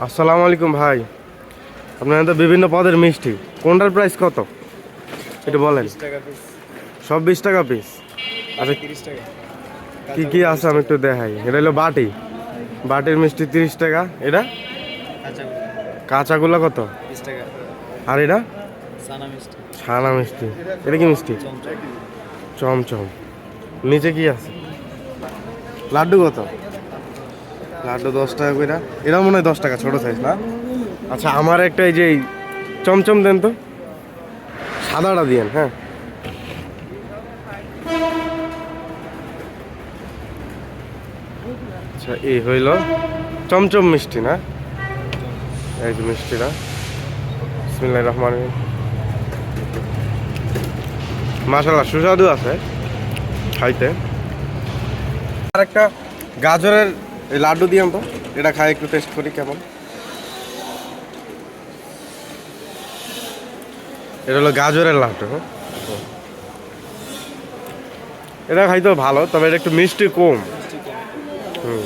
আসসালামু আলাইকুম ভাই, আপনার তো বিভিন্ন পদের মিষ্টি, কোনটার প্রাইস কত একটু বলেন? 20 টাকা পিস। সব 20 টাকা পিস। আচ্ছা, 30 টাকা। কি কি আছে আমি একটু দেখাই। এটা হলো বাটি, বাটির মিষ্টি 30 টাকা। এটা কাঁচা কাঁচাগুলো কত? 20 টাকা। আর এটা সানা মিষ্টি। ছানা মিষ্টি। এটা কি মিষ্টি? চমচম। চমচম। নিচে কি আছে? লাড্ডু কত? লাড্ডু 10 টাকা করে। এটা মনে হয় 10 টাকা, ছোট সাইজ না? আচ্ছা, আমার একটা এই যে এই চমচম দেন তো, সাদাটা দিয়েন। হ্যাঁ, আচ্ছা এই হইল চমচম মিষ্টি না? এই যে মিষ্টিটা, বিসমিল্লাহির রহমানির রহিম। মাশাআল্লাহ, সুস্বাদু আছে খাইতে। আর একটা গাজরের এই লাড্ডু দিয়াম তো, এটা খাই একটু টেস্ট করি কেমন। এটা হলো গাজরের লাড্ডু। হ্যাঁ, এটা খাইতে ভালো, তবে এটা একটু মিষ্টি কম। মিষ্টি কম। হুম।